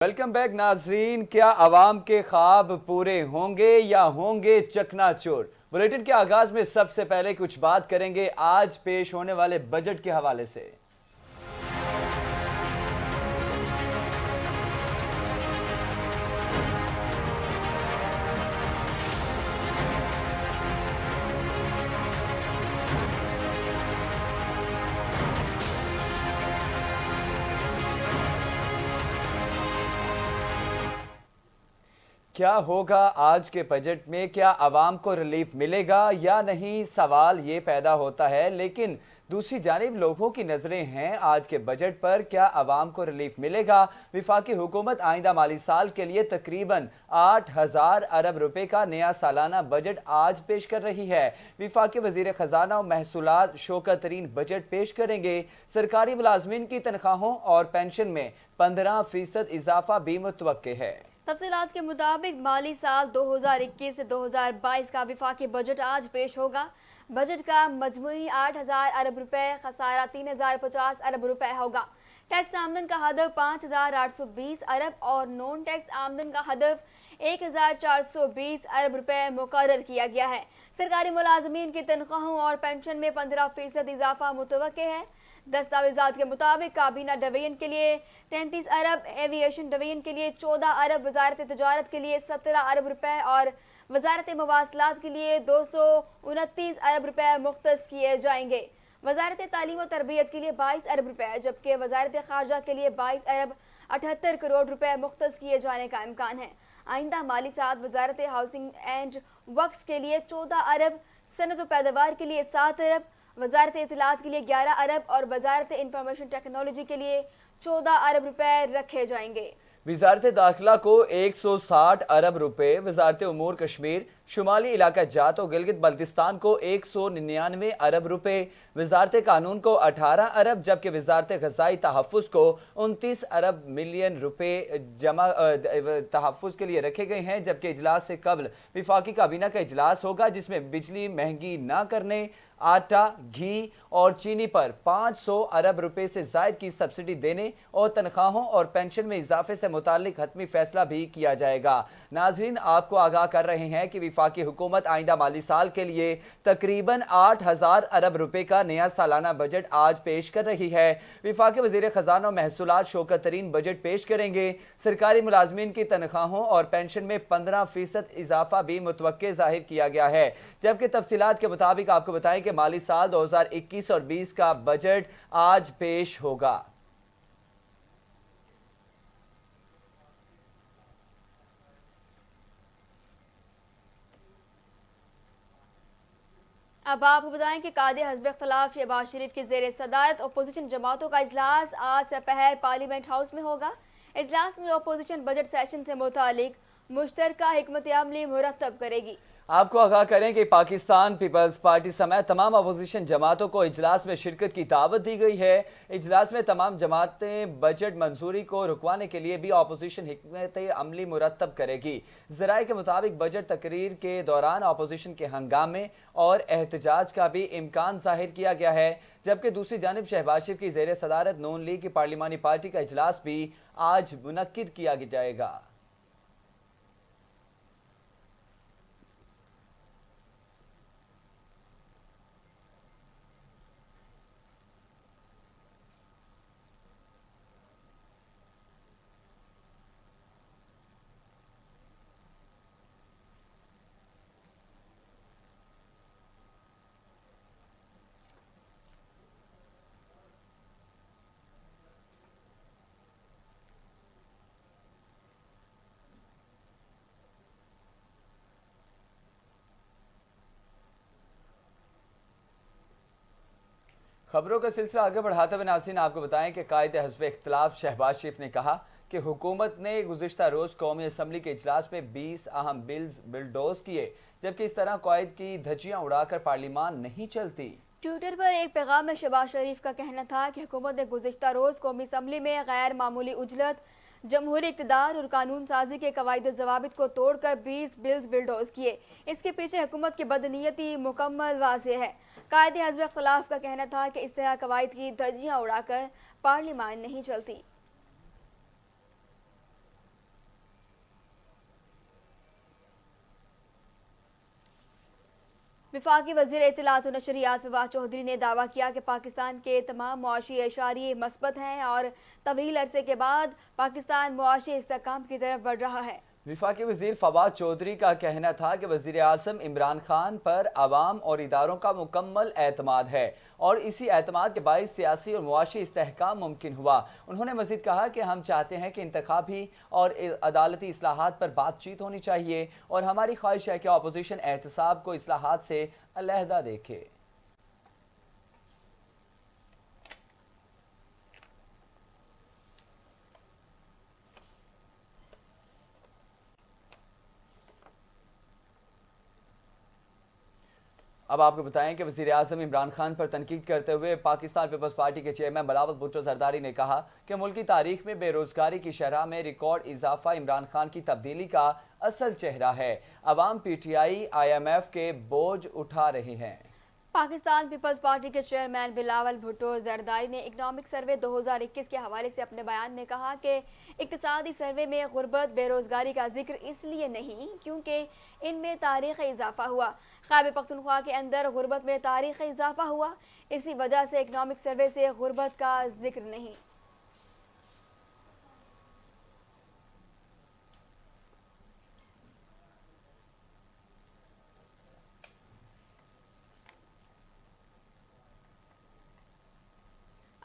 Welcome back नाजरीन। क्या आवाम के ख्वाब पूरे होंगे या होंगे चकनाचूर? बुलेटिन के आगाज में सबसे पहले कुछ बात करेंगे आज पेश होने वाले बजट के हवाले से। क्या होगा आज के बजट में? क्या आवाम को रिलीफ मिलेगा या नहीं, सवाल ये पैदा होता है। लेकिन दूसरी जानिब लोगों की नजरें हैं आज के बजट पर। क्या आवाम को रिलीफ मिलेगा? विफाकी हुकूमत आइंदा माली साल के लिए तकरीबन 8,000 अरब रुपए का नया सालाना बजट आज पेश कर रही है। विफाकी वजीर खजाना और महसूलात शौकत तरीन बजट पेश करेंगे। सरकारी मुलाजमीन की तनख्वाहों और पेंशन में 15% इजाफा भी मुतवक्के है। तफसीलात के मुताबिक माली साल 2021 से 2022 का विफाकी बजट आज पेश होगा। बजट का मजमूई 8,000 अरब रुपए, खसारा 3,050 अरब रुपए होगा। टैक्स आमदन का हदफ 5,820 अरब और नॉन टैक्स आमदन का हदफ 1,420 अरब रुपए मुकर्रर किया गया है। सरकारी मुलाजमीन की तनख्वाहों और पेंशन में 15% इजाफा मुतवक्के है। दस्तावेजात के मुताबिक काबीना डिवीजन के लिए 33 अरब, एविएशन डिवीजन के लिए 14 अरब, वजारत तजारत के लिए 17 अरब रुपए और वजारत मवासलात के लिए 229 अरब रुपए मुख्तस किए जाएंगे। वजारत तालीम और तरबियत के लिए 22 अरब रुपए जबकि वजारत खारजा के लिए 22 अरब 78 करोड़ रुपए मुख्तस किए जाने का इम्कान है। आइंदा माली साल वजारत हाउसिंग एंड वक्स के लिए 14 अरब, सनत व पैदावार के लिए 7 अरब, वजारत इत्तलात के लिए 11 अरब और वजारत इंफॉर्मेशन टेक्नोलॉजी के लिए 14 अरब रुपए रखे जाएंगे। वजारत दाखिला को 160 अरब रुपए, वजारत उमूर कश्मीर, शुमाली इलाका जात और गिलगित बल्तिस्तान को 199 अरब रुपए, वजारत कानून को 18 अरब जबकि वजारत ग़ज़ाई तहफ़्फ़ुज़ को 29 अरब मिलियन रुपए जमा तहफ़्फ़ुज़ के लिए रखे गए हैं। जबकि इजलास से कबल विफाकी काबीना का इजलास होगा जिसमें बिजली महंगी ना करने, आटा, घी और चीनी पर 500 अरब रुपए से जायद की सब्सिडी देने और तनख्वाहों और पेंशन में इजाफे से मुतालिक हतमी फैसला भी किया जाएगा। नाजरीन, आपको आगाह कर रहे हैं कि विफाकी हुकूमत आइंदा माली साल के लिए तकरीबन 8,000 अरब रुपए का नया सालाना बजट आज पेश कर रही है। विफाकी वजीर खजाना और महसूलात शौकत तरीन बजट पेश करेंगे। सरकारी मुलाजमीन की तनख्वाहों और पेंशन में 15% इजाफा भी मुतवक्के जाहिर किया गया है। जबकि तफसीलात के मुताबिक आपको बताएं कि माली साल 2021 और 20 का बजट आज पेश होगा। अब आपको बताएं कि कायदे हस्ब इख्तिलाफ शहबाज शरीफ की ज़ेर सदारत अपोजिशन जमातों का इजलास आज दोपहर पार्लियामेंट हाउस में होगा। इजलास में अपोजिशन बजट सेशन से मुतालिक मुश्तरका हिकमत अमली मुरतब करेगी। आपको आगाह करें कि पाकिस्तान पीपल्स पार्टी समेत तमाम अपोजिशन जमातों को इजलास में शिरकत की दावत दी गई है। इजलास में तमाम जमातें बजट मंजूरी को रुकवाने के लिए भी अपोजिशन हिकमत अमली मुरतब करेगी। ज़राए के मुताबिक बजट तकरीर के दौरान अपोजिशन के हंगामे और एहतजाज का भी इम्कान जाहिर किया गया है। जबकि दूसरी जानिब शहबाज शरीफ की ज़ेर सदारत नून लीग की पार्लिमानी पार्टी का इजलास भी आज मुनक्किद किया जाएगा। खबरों का सिलसिला आगे बढ़ाते हुए नाज़रीन आपको बताएं कि कायदे हस्ब इख्तिलाफ शहबाज शरीफ ने कहा कि हुकूमत ने गुज़िश्ता रोज़ कौमी असम्बली के इजलास में 20 अहम बिल्स बिलडोज किए, जबकि इस तरह कायद की धज्जियां उड़ाकर पार्लियामान नहीं चलती। ट्विटर पर एक पैगाम में शहबाज शरीफ का कहना था कि हुकूमत ने गुज़िश्ता रोज़ कौमी असम्बली में गैर मामूली उजलत, जमहूरी इक़्तिदार और कानून साजी के कवायद ज़वाबित को तोड़कर 20 बिल्स बिलडोज किए। इसके पीछे हुकूमत की बदनीयती मुकम्मल वाज़ेह है। कायदे हस्ब इख्तिलाफ का कहना था कि इस तरह कवायद की धज्जियां उड़ाकर पार्लियामान नहीं चलती। वफाकी वज़ीर इत्तलात व नशरियात फवाद चौधरी ने दावा किया कि पाकिस्तान के तमाम मुआशी इशारे मस्बत हैं और तवील अरसे के बाद पाकिस्तान मुआशी इस्तेहकाम की तरफ बढ़ रहा है। वफाकी वज़ीर फवाद चौधरी का कहना था कि वज़ीर आज़म इमरान खान पर अवाम और इदारों का मुकम्मल एतमाद है और इसी एतमाद के बाइस सियासी और मुआशी इस्तेहकाम मुमकिन हुआ। उन्होंने मज़ीद कहा कि हम चाहते हैं कि इंतखाबी और अदालती इस्लाहात पर बातचीत होनी चाहिए और हमारी ख्वाहिश है कि अपोजिशन एहतसाब को इस्लाहात से अलहदा देखे। अब आपको बताएं कि वज़ीर आज़म इमरान खान पर तनकीद करते हुए पाकिस्तान पीपल्स पार्टी के चेयरमैन बिलावल भुट्टो ज़रदारी ने कहा कि मुल्की तारीख में बेरोज़गारी की शरह में रिकॉर्ड इजाफा इमरान खान की तब्दीली का असल चेहरा है। अवाम PTI IMF के बोझ उठा रहे हैं। पाकिस्तान पीपल्स पार्टी के चेयरमैन बिलावल भुट्टो ज़रदारी ने इकनॉमिक सर्वे 2021 के हवाले से अपने बयान में कहा कि इक्तिसादी सर्वे में गुर्बत बेरोज़गारी का जिक्र इसलिए नहीं क्योंकि इनमें तारीख़ी इजाफा हुआ। खैबर पख्तूनख्वा के अंदर गुर्बत में तारीख़ी इजाफा हुआ, इसी वजह से इकनॉमिक सर्वे से गुर्बत का जिक्र नहीं।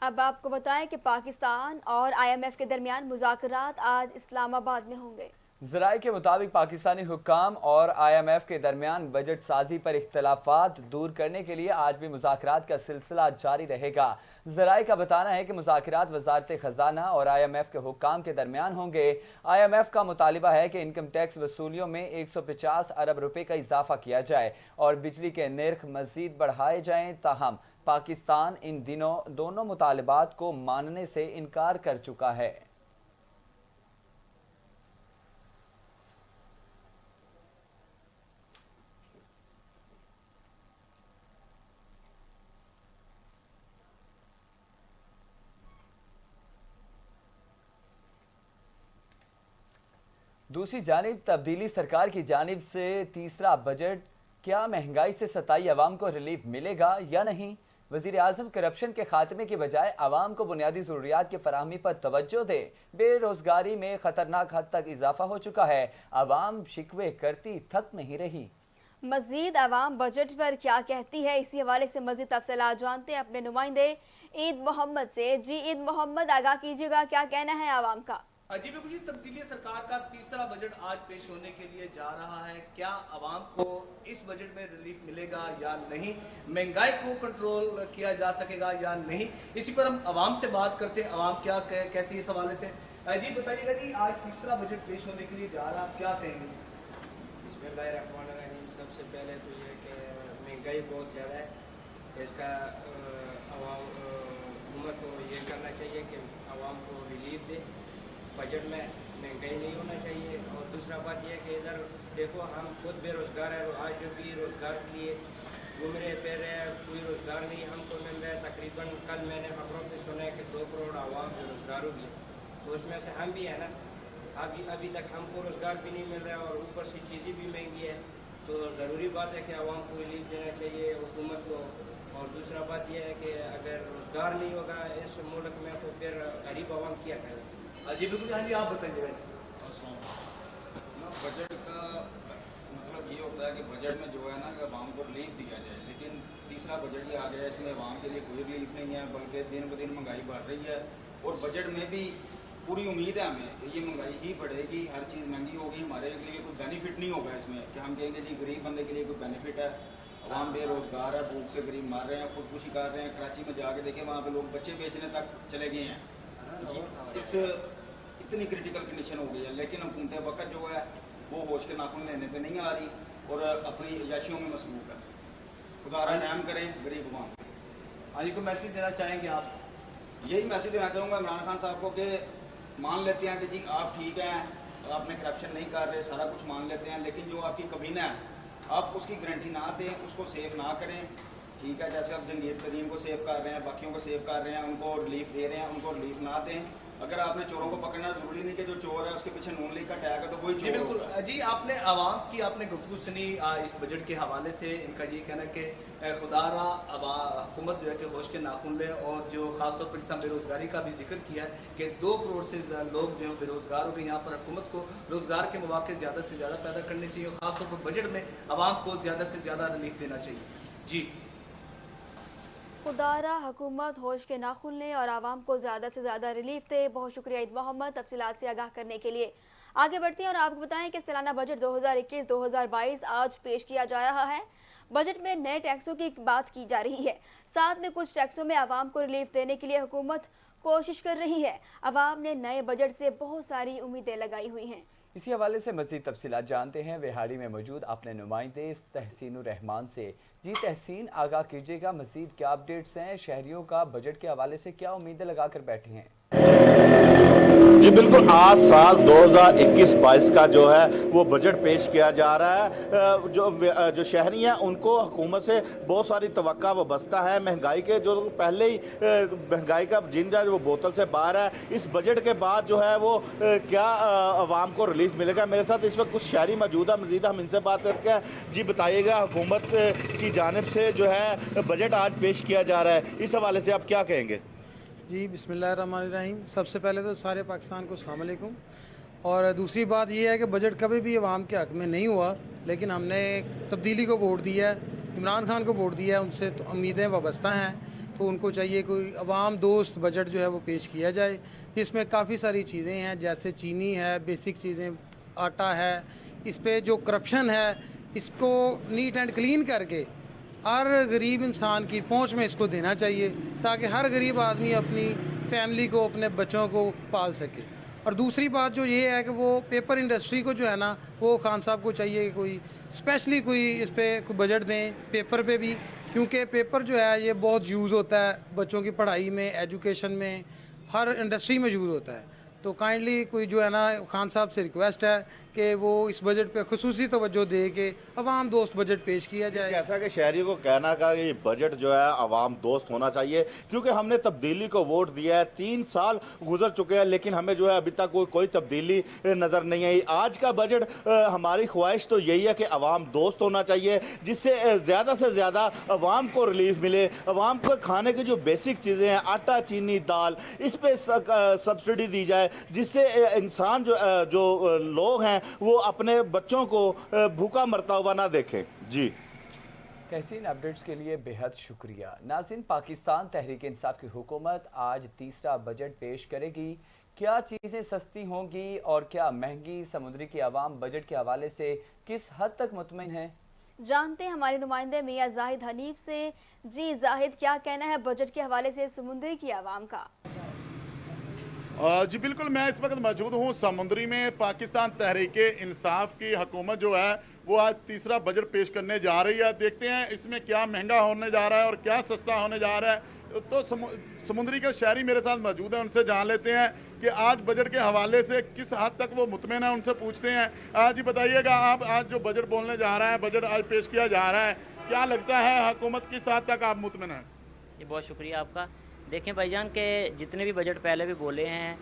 अब आपको बताएं कि पाकिस्तान और IMF के दरमियान मुज़ाकरात आज इस्लामाबाद में होंगे। ज़राए के मुताबिक पाकिस्तानी हुक्काम और IMF के दरमियान बजट साजी पर इख्तलाफात दूर करने के लिए आज भी मुज़ाकरात का सिलसिला जारी रहेगा। ज़राए का बताना है कि मुज़ाकरात वज़ारत ख़ज़ाना और IMF के हुक्काम के दरमियान होंगे। IMF का मुतालिबा है कि इनकम टैक्स वसूलियों में 150 अरब रुपए का इजाफा किया जाए और बिजली के नर्ख मज़ीद बढ़ाए जाएँ। ताहम पाकिस्तान इन दिनों दोनों मुतालिबात को मानने से इनकार कर चुका है। दूसरी जानिब तब्दीली सरकार की जानिब से तीसरा बजट, क्या महंगाई से सताई अवाम को रिलीफ मिलेगा या नहीं? वज़ीर आज़म करप्शन के खात्मे की बजाय अवाम को बुनियादी ज़रूरियात की फराहमी पर तवज्जो दे। बेरोज़गारी में ख़तरनाक हद तक इजाफा हो चुका है, अवाम शिकवे करती थक नहीं रही। मज़ीद अवाम बजट पर क्या कहती है, इसी हवाले से मज़ीद तफसीलात जानते हैं अपने नुमाइंदे ईद मोहम्मद से। जी ईद मोहम्मद, आगाह कीजिएगा, क्या कहना है आवाम का? जी बिल्कुल जी, तब्दीली सरकार का तीसरा बजट आज पेश होने के लिए जा रहा है। क्या आवाम को इस बजट में रिलीफ मिलेगा या नहीं, महंगाई को कंट्रोल किया जा सकेगा या नहीं, इसी पर हम आवाम से बात करते हैं। आवाम क्या कहती है इस हवाले से। जी बताइएगा जी, आज तीसरा बजट पेश होने के लिए जा रहा है, क्या कहेंगे? बिस्मिल्लाहिर्रहमानिर्रहीम। सबसे पहले तो ये कि महंगाई बहुत ज़्यादा है, इसका हुकूमत को ये करना चाहिए कि आवाम को रिलीफ दे, बजट में महंगाई नहीं होना चाहिए। और दूसरा बात यह कि इधर देखो हम खुद बेरोज़गार हैं, आज जो भी रोज़गार के लिए घूम रहे फिर रहे हैं, कोई रोज़गार नहीं हमको मिल रहा है। तकरीबन कल मैंने खबरों पे सुना है कि 2 करोड़ आवाम बेरोज़गार होगी, तो उसमें से हम भी हैं ना। अभी तक हमको रोज़गार भी नहीं मिल रहा है और ऊपर से चीज़ें भी महंगी है, तो ज़रूरी बात है कि आवाम को रिलीफ देना चाहिए हुकूमत को। और दूसरा बात यह है कि अगर रोज़गार नहीं होगा इस मुल्क में तो फिर गरीब आवाम क्या करेगा। जी बिल्कुल, हाँ जी आप बताइएगा। बजट का मतलब ये होता है कि बजट में जो है ना कि आवाम को रिलीफ दिया जाए, लेकिन तीसरा बजट ही आ गया है, इसमें आवाम के लिए कोई रिलीफ नहीं है, बल्कि दिन ब दिन महंगाई बढ़ रही है। और बजट में भी पूरी उम्मीद है हमें कि ये महंगाई ही बढ़ेगी, हर चीज़ महंगी होगी, हमारे लिए कोई बेनिफिट नहीं होगा इसमें कि हम कहेंगे जी गरीब बंदे के लिए कोई बेनिफिट है। आवाम बेरोज़गार है, भूख से गरीब मार रहे हैं, खुदकुशी कर रहे हैं। कराची में जाके देखें, वहाँ पे लोग बच्चे बेचने तक चले गए हैं। इस इतनी क्रिटिकल कंडीशन हो गई है, लेकिन हुकूमत वक्त जो है वो होश के नाखून लेने पे नहीं आ रही और अपनी अयाशियों में मसरूफ़ है। खुदा रहम करें गरीब अवाम। आज को मैसेज देना चाहेंगे आप? यही मैसेज देना चाहूँगा इमरान खान साहब को कि मान लेते हैं कि जी आप ठीक हैं, आपने करप्शन नहीं कर रहे, सारा कुछ मान लेते हैं, लेकिन जो आपकी कमीना है आप उसकी गारंटी ना दें, उसको सेफ ना करें। ठीक है, जैसे आप जंगीर तरीन को सेव कर रहे हैं, बाकियों को सेव कर रहे हैं, उनको रिलीफ दे रहे हैं, उनको रिलीफ ना दें। अगर आपने चोरों को पकड़ना, जरूरी नहीं कि जो चोर है उसके पीछे नून लीग का टैग है तो वही जी चोर बिल्कुल होगा। जी, आपने आवाम की आपने गुफ्तगू सुनी इस बजट के हवाले से। इनका ये कहना है कि खुदारा हुकूमत जो है कि होश के नाखून ले, और जो खासतौर पर जिसमें बेरोज़गारी का भी जिक्र किया है कि 2 करोड़ से लोग जो बेरोज़गार हो गए। यहाँ पर हुकूमत को रोज़गार के मौके ज़्यादा से ज़्यादा पैदा करने चाहिए और ख़ासतौर पर बजट में आवाम को ज़्यादा से ज़्यादा रिलीफ देना चाहिए। जी खुदारा हुकूमत होश के नाखुन ले और आवाम को ज़्यादा से ज़्यादा रिलीफ दे। बहुत शुक्रिया ईद मोहम्मद तफसीलात से आगाह करने के लिए। आगे बढ़ते हैं और आपको बताएं कि सालाना बजट 2021-2022 आज पेश किया जा रहा है। बजट में नए टैक्सों की बात की जा रही है, साथ में कुछ टैक्सों में आवाम को रिलीफ देने के लिए हुकूमत कोशिश कर रही है। आवाम ने नए बजट से बहुत सारी उम्मीदें लगाई हुई हैं। इसी हवाले से मज़ीद तफसीलात जानते हैं विहाड़ी में मौजूद अपने नुमाइंदे तहसीन रहमान से। जी तहसीन, आगाह कीजिएगा मज़ीद क्या अपडेट्स हैं, शहरियों का बजट के हवाले से क्या उम्मीदें लगा कर बैठे हैं? जी बिल्कुल, आज साल 2021-22 का जो है वो बजट पेश किया जा रहा है। जो शहरी हैं उनको हुकूमत से बहुत सारी तवक्का वाबस्ता है। महंगाई के जो पहले ही महंगाई का जिंदा वो बोतल से बाहर है, इस बजट के बाद जो है वो क्या आवाम को रिलीफ मिलेगा। मेरे साथ इस वक्त कुछ शहरी मौजूद है, मजीद हम इनसे बात करते हैं। जी बताइएगा, हुकूमत की जानिब से जो है बजट आज पेश किया जा रहा है, इस हवाले से आप क्या कहेंगे? जी बिस्मिल्लाहिर्रहमानिर्रहीम। सबसे पहले तो सारे पाकिस्तान को अस्सलाम वालेकुम। और दूसरी बात यह है कि बजट कभी भी अवाम के हक़ में नहीं हुआ, लेकिन हमने तब्दीली को वोट दिया है, इमरान खान को वोट दिया है, उनसे तो उम्मीदें वाबस्ता हैं, तो उनको चाहिए कोई अवाम दोस्त बजट जो है वो पेश किया जाए, जिसमें काफ़ी सारी चीज़ें हैं, जैसे चीनी है, बेसिक चीज़ें, आटा है। इस पर जो करप्शन है इसको नीट एंड क्लीन करके हर गरीब इंसान की पहुंच में इसको देना चाहिए, ताकि हर गरीब आदमी अपनी फैमिली को, अपने बच्चों को पाल सके। और दूसरी बात जो ये है कि वो पेपर इंडस्ट्री को जो है ना, वो खान साहब को चाहिए कि कोई स्पेशली कोई इस पर कोई बजट दें पेपर पे भी, क्योंकि पेपर जो है ये बहुत यूज़ होता है बच्चों की पढ़ाई में, एजुकेशन में, हर इंडस्ट्री में यूज़ होता है। तो काइंडली कोई जो है ना, खान साहब से रिक्वेस्ट है कि वो इस बजट पे खुसूसी तवज्जो दे के अवाम दोस्त बजट पेश किया जाए। जैसा कि शहरियों को कहना का ये बजट जो है अवाम दोस्त होना चाहिए, क्योंकि हमने तब्दीली को वोट दिया है, 3 साल गुजर चुके हैं, लेकिन हमें जो है अभी तक कोई तब्दीली नज़र नहीं आई। आज का बजट हमारी ख्वाहिश तो यही है कि अवाम दोस्त होना चाहिए, जिससे ज़्यादा से ज़्यादा अवाम को रिलीफ मिले। अवाम को खाने की जो बेसिक चीज़ें हैं, आटा, चीनी, दाल, इस पर सब्सिडी दी जाए, जिससे इंसान जो लोग हैं वो अपने बच्चों को भूखा मरता हुआ ना देखें। जी तहसीन, अपडेट्स के लिए बेहद शुक्रिया। नाज़रीन, पाकिस्तान तहरीक इंसाफ की हुकूमत आज तीसरा बजट पेश करेगी। क्या चीज़ें सस्ती होंगी और क्या महंगी? समुद्री की आवाम बजट के हवाले से किस हद तक मुतमिन है, जानते हैं हमारे नुमाइंदे मियां जाहिद हनीफ से। जी जाहिद, क्या कहना है बजट के हवाले से समुद्री की आवाम का? जी बिल्कुल, मैं इस वक्त मौजूद हूँ समुद्री में। पाकिस्तान तहरीक इंसाफ की हुकूमत जो है वो आज तीसरा बजट पेश करने जा रही है। देखते हैं इसमें क्या महंगा होने जा रहा है और क्या सस्ता होने जा रहा है। तो समुद्री के शहरी मेरे साथ मौजूद हैं, उनसे जान लेते हैं कि आज बजट के हवाले से किस हद तक वो मुतमिन है, उनसे पूछते हैं। आज ही बताइएगा, आप आज जो बजट बोलने जा रहा है, बजट आज पेश किया जा रहा है, क्या लगता है हुकूमत किस हद तक आप मुतमिन हैं? जी बहुत शुक्रिया आपका। देखें भाईजान के जितने भी बजट पहले भी बोले हैं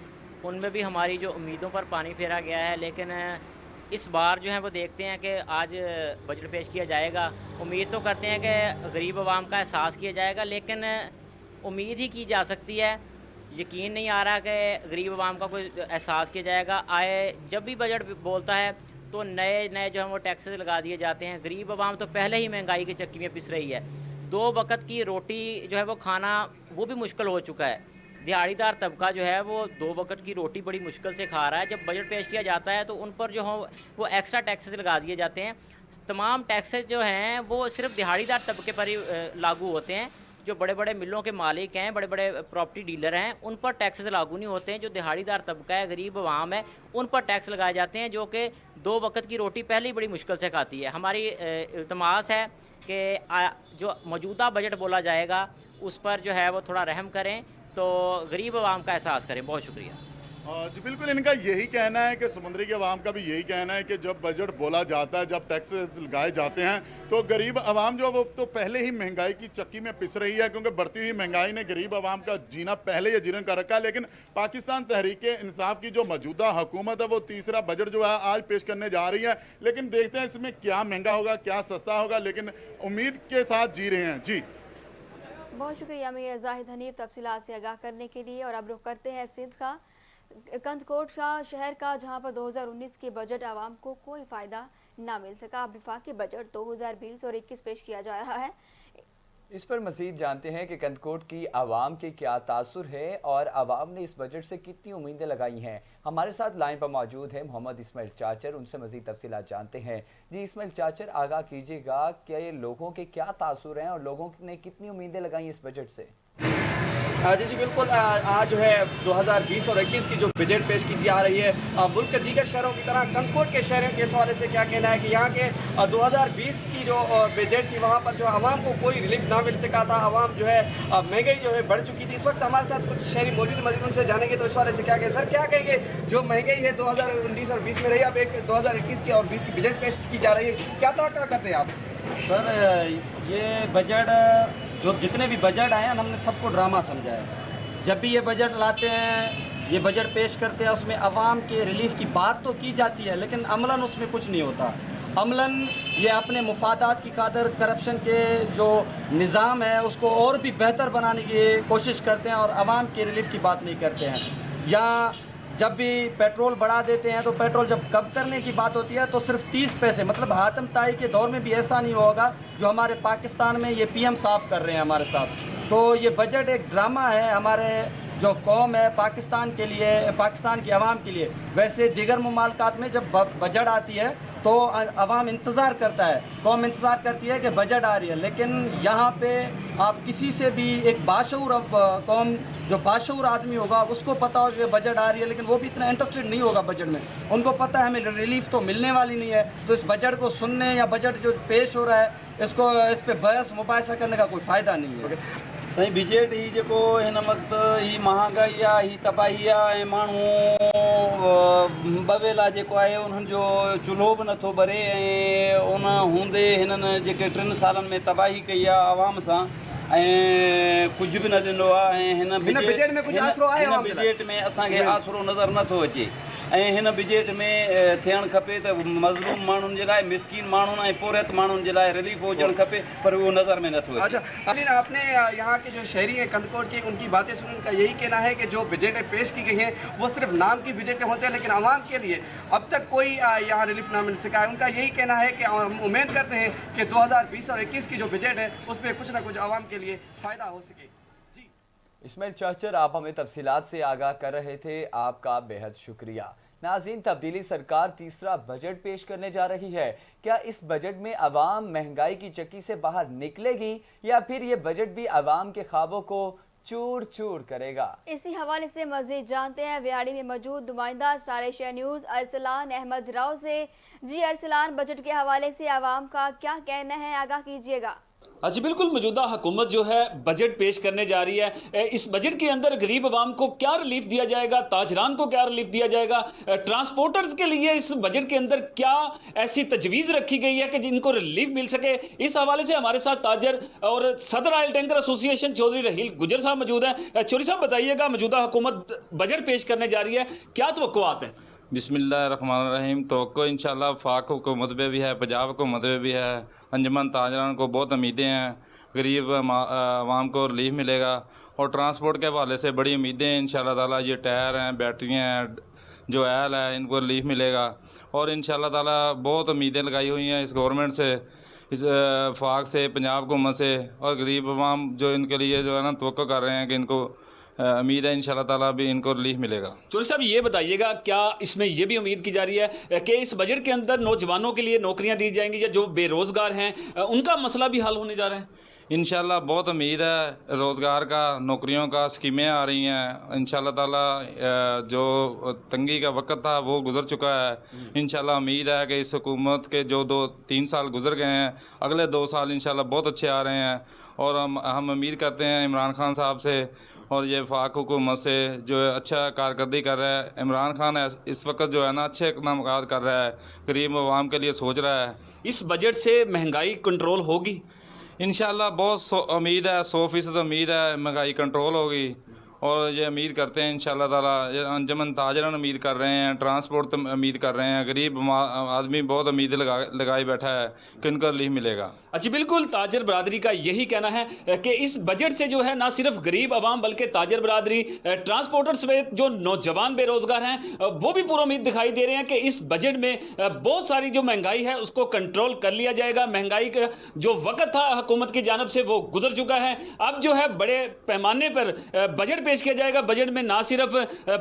उनमें भी हमारी जो उम्मीदों पर पानी फेरा गया है, लेकिन इस बार जो है वो देखते हैं कि आज बजट पेश किया जाएगा। उम्मीद तो करते हैं कि गरीब आवाम का एहसास किया जाएगा, लेकिन उम्मीद ही की जा सकती है, यकीन नहीं आ रहा कि गरीब आवाम का कोई एहसास किया जाएगा। जब भी बजट बोलता है तो नए नए जो है वो टैक्सेस लगा दिए जाते हैं। गरीब आवाम तो पहले ही महंगाई की चक्की में पिस रही है। 2 वक्त की रोटी जो है वो खाना वो भी मुश्किल हो चुका है। दिहाड़ीदार तबका जो है वो 2 वक्त की रोटी बड़ी मुश्किल से खा रहा है। जब बजट पेश किया जाता है तो उन पर जो हो वो एक्स्ट्रा टैक्सेस लगा दिए जाते हैं। तमाम टैक्सेस जो हैं वो सिर्फ दिहाड़ीदार तबके पर ही लागू होते हैं। जो बड़े बड़े मिलों के मालिक हैं, बड़े बड़े प्रॉपर्टी डीलर हैं, उन पर टैक्सेस लागू नहीं होते हैं। जो दिहाड़ीदार तबका है, गरीब आवाम है, उन पर टैक्स लगाए जाते हैं, जो कि 2 वक्त की रोटी पहले ही बड़ी मुश्किल से खाती है। हमारी इल्तमास है कि जो मौजूदा बजट बोला जाएगा उस पर जो है वो थोड़ा रहम करें, तो गरीब आवाम का एहसास करें। बहुत शुक्रिया। जी बिल्कुल, इनका यही कहना है कि समुद्री के अवाम का भी यही कहना है कि जब बजट बोला जाता है, जब टैक्सेस लगाए जाते हैं तो गरीब अवाम जो वो तो पहले ही महंगाई की चक्की में पिस रही है, क्योंकि बढ़ती हुई महंगाई ने गरीब अवाम का जीना पहले ही जीर्ण कर रखा है। लेकिन पाकिस्तान तहरीक इंसाफ की जो मौजूदा हुकूमत है वो तीसरा बजट जो है आज पेश करने जा रही है, लेकिन देखते हैं इसमें क्या महंगा होगा, क्या सस्ता होगा, लेकिन उम्मीद के साथ जी रहे हैं। जी बहुत शुक्रिया मियां जाहिद हनीफ तफसीलात से आगाह करने के लिए। और अब रुख करते हैं सिंध का, कंदकोट शहर का, जहां पर 2019 के बजट आवाम को कोई फ़ायदा ना मिल सका। वफाकी बजट 2020 और 21 पेश किया जा रहा है। इस पर मज़ीद जानते हैं कि कंदकोट की आवाम के क्या तासुर है और आवाम ने इस बजट से कितनी उम्मीदें लगाई हैं। हमारे साथ लाइन पर मौजूद है मोहम्मद इस्माइल चाचर, उनसे मज़ीद तफसीलात जानते हैं। जी इस्माइल चाचर, आगाह कीजिएगा कि लोगों के क्या तासुर हैं और लोगों ने कितनी उम्मीदें लगाई इस बजट से। जी बिल्कुल, आज जो है 2020 और 21 की जो बजट पेश की जा रही है, मुल्क के दीगर शहरों की तरह कंदकोट के शहरों के इस हवाले से क्या कहना है कि यहाँ के 2020 की जो बजट थी वहाँ पर जो आवाम को कोई रिलीफ ना मिल सका था। आवाम जो है महंगाई जो है बढ़ चुकी थी। इस वक्त हमारे साथ कुछ शहरी मौजूद उनसे जानेंगे तो इस वाले से क्या कहें। सर क्या कहेंगे, जो महंगाई है 2019 और 20 में रही, अब एक 2021 की और 20 की बजट पेश की जा रही है, क्या तवक्को करते हैं आप? सर ये बजट जो जितने भी बजट आए हैं हमने सबको ड्रामा समझा है। जब भी ये बजट लाते हैं, ये बजट पेश करते हैं, उसमें आवाम के रिलीफ की बात तो की जाती है लेकिन अमलन उसमें कुछ नहीं होता। अमलन ये अपने मुफादात की खातिर करप्शन के जो निज़ाम है उसको और भी बेहतर बनाने की कोशिश करते हैं और आवाम के रिलीफ की बात नहीं करते हैं। या जब भी पेट्रोल बढ़ा देते हैं तो पेट्रोल जब कम करने की बात होती है तो सिर्फ 30 पैसे, मतलब हातम ताई के दौर में भी ऐसा नहीं होगा जो हमारे पाकिस्तान में ये पीएम साहब कर रहे हैं हमारे साथ। तो ये बजट एक ड्रामा है हमारे जो कौम है पाकिस्तान के लिए, पाकिस्तान की आवाम के लिए। वैसे दीगर मुमालकात में जब बजट आती है तो आवाम इंतज़ार करता है, कौम इंतज़ार करती है कि बजट आ रही है, लेकिन यहाँ पे आप किसी से भी एक बाशऊर कौम जो बाशऊर आदमी होगा उसको पता होगा कि बजट आ रही है, लेकिन वो भी इतना इंटरेस्टेड नहीं होगा बजट में। उनको पता है हमें रिलीफ तो मिलने वाली नहीं है, तो इस बजट को सुनने या बजट जो पेश हो रहा है इस पे बहस मुबाहिसा करने का कोई फ़ायदा नहीं है। सही बजट ही जो हिन वक्त ही महंगाई आहे, ही तबाही आहे ऐं माण्हू बवेला जेको आहे उन्हनि जो चुल्हो बि नथो भरे ऐं उन हूंदे हिननि जेके 3 सालनि में तबाही कई आहे आवाम सां ऐं कुझु बि न ॾिनो आहे। ऐं हिन बजट में कुझु आसरो आहे? हिन बजट में असांखे आसरो नज़र नथो अचे ऐं हिन बजट में थियणु खपे त मज़लूम माण्हुनि जे लाइ, मिसकीन माण्हुनि ऐं पोरियत माण्हुनि जे लाइ रिलीफ हुजणु खपे, पर उहो नज़र में नथो अचे। अच्छा अलीन, आपने यहाँ के जो शहरी हैं कंदकोट के, उनकी बातें सुन उनका यही कहना है कि जो बजट पेश की गई हैं वो सिर्फ नाम की बजटें होते हैं लेकिन आवाम के लिए अब तक कोई यहाँ रिलीफ ना मिल सका है। उनका यही कहना है कि हम उम्मीद करते हैं कि 2020 और 21 की जो बजट है उसमें कुछ ना कुछ आवाम के लिए फ़ायदा हो सके। इस्माइल चाचर, आप हमें तफसीलात से आगाह कर रहे थे, आपका बेहद शुक्रिया। नाज़रीन, तब्दीली सरकार तीसरा बजट पेश करने जा रही है। क्या इस बजट में आवाम महंगाई की चक्की से बाहर निकलेगी या फिर ये बजट भी आवाम के ख्वाबों को चूर चूर करेगा? इसी हवाले से मज़ीद जानते हैं व्याड़ी में मौजूद नुमाइंदा Star Asia News Arsalan Ahmed Rao से। जी अरसलान, बजट के हवाले से आवाम का क्या कहना है, आगाह कीजिएगा। जी बिल्कुल, मौजूदा हुकूमत जो है बजट पेश करने जा रही है। इस बजट के अंदर गरीब आवाम को क्या रिलीफ दिया जाएगा, ताजरान को क्या रिलीफ दिया जाएगा, ट्रांसपोर्टर्स के लिए इस बजट के अंदर क्या ऐसी तजवीज़ रखी गई है कि जिनको रिलीफ मिल सके। इस हवाले से हमारे साथ ताजर और सदर oil tanker association Chaudhry Raheel Gujjar साहब मौजूद हैं। चौधरी साहब बताइएगा, मौजूदा हुकूमत बजट पेश करने जा रही है, क्या तवक्कुआत हैं? बिस्मिल्लाहिर्रहमानिर्रहीम। तो इंशाल्लाह वफाक हुकूमत में भी है, पंजाब हुकूमत में भी है, अंजुमन ताजरान को बहुत उम्मीदें हैं, गरीब आवाम को रिलीफ मिलेगा और ट्रांसपोर्ट के हवाले से बड़ी उम्मीदें हैं। इंशाल्लाह ताला ये टायर हैं, बैटरियाँ हैं, जो आयल है, इनको रिलीफ मिलेगा और इंशाल्लाह ताला बहुत उम्मीदें लगाई हुई हैं इस गवर्नमेंट से, इस वफाक से, पंजाब हुकूमत से, और गरीब आवाम जो इनके लिए जो है ना तवक्को कर रहे हैं कि इनको उम्मीद है इंशाल्लाह ताला भी इनको रिलीफ मिलेगा। चौधरी साहब ये बताइएगा, क्या इसमें ये भी उम्मीद की जा रही है कि इस बजट के अंदर नौजवानों के लिए नौकरियां दी जाएंगी या जो बेरोज़गार हैं उनका मसला भी हल होने जा रहा है? इंशाल्लाह बहुत उम्मीद है रोज़गार का, नौकरियों का, स्कीमें आ रही हैं इंशाल्लाह ताला। जो तंगी का वक्त था वो गुज़र चुका है। इंशाल्लाह उम्मीद है कि इस हुकूमत के जो 2-3 साल गुजर गए हैं, अगले 2 साल इंशाल्लाह बहुत अच्छे आ रहे हैं और हम उम्मीद करते हैं इमरान खान साहब से اور یہ فاق حکومت سے جو ہے اچھا کارکردگی کر رہا ہے. عمران خان ہے اس وقت جو ہے نا اچھے اقدامات کر رہا ہے, غریب عوام کے لیے سوچ رہا ہے. اس بجٹ سے مہنگائی کنٹرول ہوگی؟ انشاءاللہ بہت امید ہے, 100% امید ہے مہنگائی کنٹرول ہوگی, اور یہ امید کرتے ہیں انشاءاللہ تعالی. یہ انجمن تاجران امید کر رہے ہیں, ٹرانسپورٹ امید کر رہے ہیں, غریب آدمی بہت امید لگائی بیٹھا ہے کہ ان کو ریلیف ملے گا. اچھا بالکل, تاجر برادری کا یہی کہنا ہے کہ اس بجٹ سے جو ہے نہ صرف غریب عوام بلکہ تاجر برادری, ٹرانسپورٹر سمیت جو نوجوان بے روزگار ہیں وہ بھی پورا امید دکھائی دے رہے ہیں کہ اس بجٹ میں بہت ساری جو مہنگائی ہے اس کو کنٹرول کر لیا جائے گا. مہنگائی کا جو وقت تھا حکومت کی جانب سے وہ گزر چکا ہے. اب جو ہے بڑے پیمانے پر بجٹ پیش کیا جائے گا. بجٹ میں نہ صرف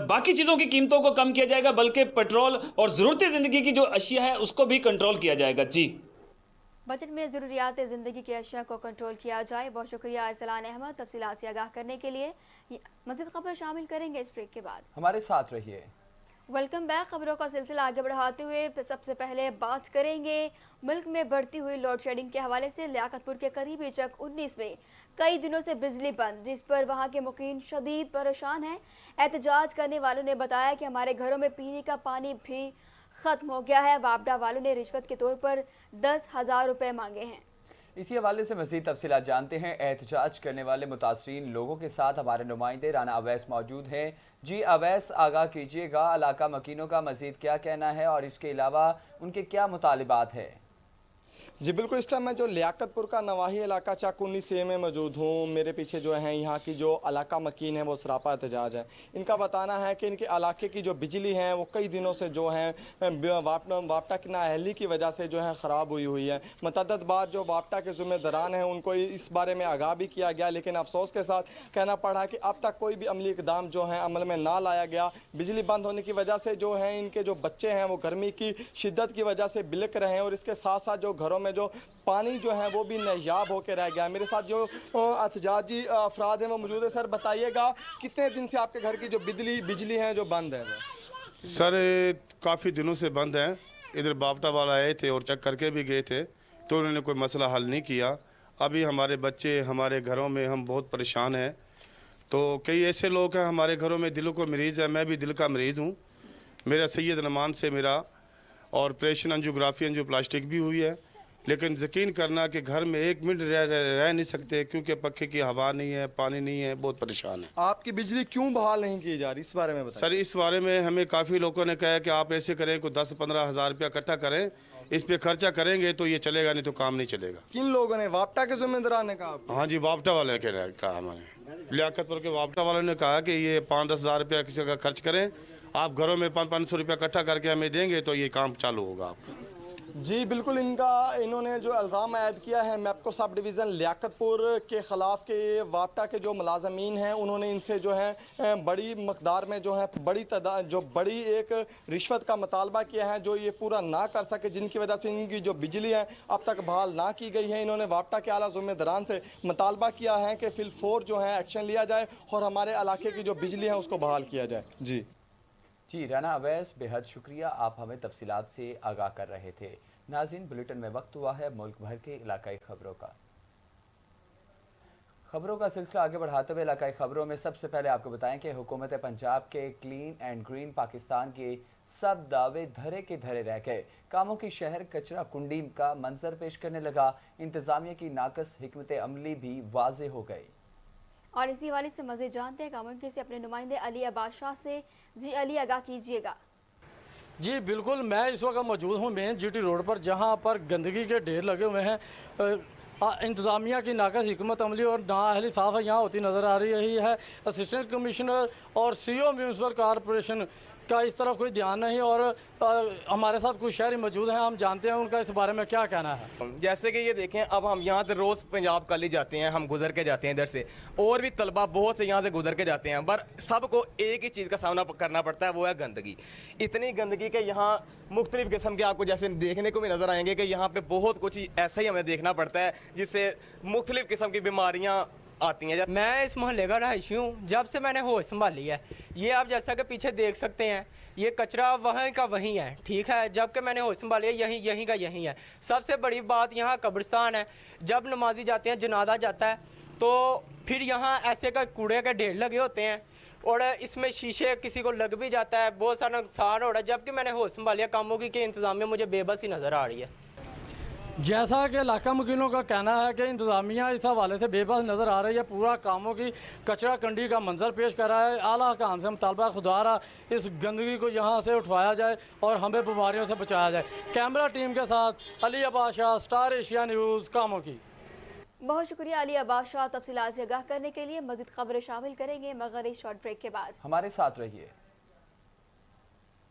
باقی چیزوں کی قیمتوں کو کم کیا جائے گا بلکہ پیٹرول اور ضرورت زندگی کی جو اشیاء ہے اس کو بھی کنٹرول کیا جائے گا. جی, بجٹ میں ضروریات زندگی کی اشیاء کو کنٹرول کیا جائے. بہت شکریہ ارسلان احمد تفصیلات سے آگاہ کرنے کے لیے. مزید خبر شامل کریں گے اس بریک کے بعد. ہمارے ساتھ رہیے. Welcome back. خبروں کا سلسلہ آگے بڑھاتے ہوئے سب سے پہلے بات کریں گے ملک میں بڑھتی ہوئی لوڈ شیڈنگ کے حوالے سے. لیاقت پور کے قریبی چک 19 میں کئی دنوں سے بجلی بند, جس پر وہاں کے مقیم شدید پریشان ہیں. احتجاج کرنے والوں نے بتایا کہ ہمارے گھروں میں پینے کا پانی بھی ختم ہو گیا ہے. واپڈا والوں نے رشوت کے طور پر 10,000 روپے مانگے ہیں. اسی حوالے سے مزید تفصیلات جانتے ہیں. احتجاج کرنے والے متاثرین لوگوں کے ساتھ ہمارے نمائندے رانا اویس موجود ہیں. جی اویس, آگاہ کیجیے گا علاقہ مکینوں کا مزید کیا کہنا ہے اور اس کے علاوہ ان کے کیا مطالبات ہیں؟ جی بالکل, اس ٹائم میں جو لیاقت پور کا نواحی علاقہ چک 19 میں موجود ہوں. میرے پیچھے جو ہیں یہاں کی جو علاقہ مکین ہے وہ سراپا احتجاج ہے. ان کا بتانا ہے کہ ان کے علاقے کی جو بجلی ہیں وہ کئی دنوں سے جو ہیں واپٹا کی نااہلی کی وجہ سے جو ہے خراب ہوئی ہے. متعدد بار جو واپٹا کے ذمہ داران ہیں ان کو اس بارے میں آگاہ بھی کیا گیا, لیکن افسوس کے ساتھ کہنا پڑا کہ اب تک کوئی بھی عملی اقدام جو ہیں عمل میں نہ لایا گیا. بجلی بند ہونے کی وجہ سے جو ہیں ان کے جو بچے ہیں وہ گرمی کی شدت کی وجہ سے بلک رہے ہیں, اور اس کے ساتھ ساتھ جو گھروں میں جو پانی جو ہے وہ بھی نایاب ہو کے رہ گیا. میرے ساتھ جو احتجاجی افراد ہیں وہ موجود ہیں. سر بتائیے گا کتنے دن سے آپ کے گھر کی جو بجلی ہے جو بند ہے؟ سر کافی دنوں سے بند ہیں. ادھر باپٹا والا آئے تھے اور چیک کر کے بھی گئے تھے تو انہوں نے کوئی مسئلہ حل نہیں کیا. ابھی ہمارے بچے ہمارے گھروں میں ہم بہت پریشان ہیں. تو کئی ایسے لوگ ہیں ہمارے گھروں میں دلوں کو مریض ہے. میں بھی دل کا مریض ہوں. میرا سید نعمان سے میرا اور آپریشن انجیوگرافی انجیوپلاسٹک بھی ہوئی ہے, لیکن یقین کرنا کہ گھر میں ایک منٹ رہ نہیں سکتے کیونکہ پنکھے کی ہوا نہیں ہے, پانی نہیں ہے, بہت پریشان ہے. آپ کی بجلی کیوں بحال نہیں کی جا رہی, اس بارے میں بتائیں. سر اس بارے میں ہمیں کافی لوگوں نے کہا کہ آپ ایسے کریں کوئی 10-15 ہزار روپیہ اکٹھا کریں, اس پہ خرچہ کریں گے تو یہ چلے گا, نہیں تو کام نہیں چلے گا. کن لوگوں نے؟ واپٹا کے ذمہ داران نے کہا؟ ہاں جی, واپٹا والے نے کہا. ہمیں لیاقت پور کے واپٹا والوں نے کہا کہ یہ 5-10 ہزار روپیہ کسی کا خرچ کریں, آپ گھروں میں 500 روپیہ اکٹھا کر کے ہمیں دیں گے تو یہ کام چالو ہوگا آپ کا. جی بالکل, انہوں نے جو الزام عائد کیا ہے میپکو سب ڈویژن لیاقت پور کے خلاف کہ واپٹا کے جو ملازمین ہیں انہوں نے ان سے جو ہے بڑی مقدار میں جو ہے بڑی ایک رشوت کا مطالبہ کیا ہے جو یہ پورا نہ کر سکے, جن کی وجہ سے ان کی جو بجلی ہے اب تک بحال نہ کی گئی ہے. انہوں نے واپٹا کے اعلیٰ ذمہ داران سے مطالبہ کیا ہے کہ فی الفور جو ہے ایکشن لیا جائے اور ہمارے علاقے کی جو بجلی ہے اس کو بحال کیا جائے. جی رانا اویس, بے حد شکریہ, آپ ہمیں تفصیلات سے آگاہ کر رہے تھے. ناظرین, بلیٹن میں وقت ہوا ہے ملک بھر کے علاقائی خبروں کا سلسلہ آگے بڑھاتے ہوئے علاقائی خبروں میں سب سے پہلے آپ کو بتائیں کہ حکومت پنجاب کے کلین اینڈ گرین پاکستان کے سب دعوے دھرے کے دھرے رہ گئے. کاموں کی شہر کچرا کنڈی کا منظر پیش کرنے لگا. انتظامیہ کی ناقص حکمت عملی بھی واضح ہو گئی. اور اسی حوالے سے مزید جانتے ہیں کامنٹری سے اپنے نمائندے علی عباس شاہ سے. جی علی, آگاہ کیجیے گا. جی بالکل, میں اس وقت موجود ہوں مین جی ٹی روڈ پر, جہاں پر گندگی کے ڈھیر لگے ہوئے ہیں. انتظامیہ کی ناقص حکمت عملی اور نااہلی صاف یہاں ہوتی نظر آ رہی ہے. اسسٹنٹ کمشنر اور سی او میونسپل کارپوریشن کا اس طرف کوئی دھیان نہیں, اور ہمارے ساتھ کچھ شہری موجود ہیں, ہم جانتے ہیں ان کا اس بارے میں کیا کہنا ہے. جیسے کہ یہ دیکھیں, اب ہم یہاں سے روز پنجاب کل ہی جاتے ہیں, ہم گزر کے جاتے ہیں ادھر سے, اور بھی طلبہ بہت سے یہاں سے گزر کے جاتے ہیں, پر سب کو ایک ہی چیز کا سامنا کرنا پڑتا ہے, وہ ہے گندگی. اتنی گندگی کہ یہاں مختلف قسم کے آپ کو جیسے دیکھنے کو بھی نظر آئیں گے کہ یہاں پہ بہت کچھ ایسا ہی ہمیں دیکھنا پڑتا ہے جس سے مختلف قسم کی بیماریاں آتی ہیں. میں اس محلے کا رہائشی ہوں. جب سے میں نے ہوش سنبھالی ہے, یہ آپ جیسا کہ پیچھے دیکھ سکتے ہیں, یہ کچرا وہیں کا وہیں ہے, ٹھیک ہے. جب کہ میں نے ہوش سنبھالی ہے, یہیں کا یہیں ہے. سب سے بڑی بات یہاں قبرستان ہے. جب نمازی جاتے ہیں, جنازہ جاتا ہے, तो फिर यहाँ ऐसे का कूड़े के ढेर लगे होते हैं और इसमें शीशे किसी को लग भी जाता है, बहुत सारा नुकसान हो रहा है। जबकि मैंने होश संभालिया कामों की कि इंतज़ामिया मुझे बेबसी नज़र आ रही है। जैसा कि इलाका मकीनों का कहना है कि इंतज़ामिया इस हवाले से बेबस नज़र आ रही है, पूरा कामों की कचरा कंडी का मंजर पेश कर रहा है। आला हुकाम से मुतालबा खुदारा इस गंदगी को यहाँ से उठवाया जाए और हमें बीमारियों से बचाया जाए। कैमरा टीम के साथ Ali Abbas Shah, star Asia news, कामों की। बहुत शुक्रिया अली अब्बास शाह। तफसीलात से आगाह करने के लिए मज़ीद खबरें शामिल करेंगे मगर इस शॉर्ट ब्रेक के बाद। हमारे साथ रहिए।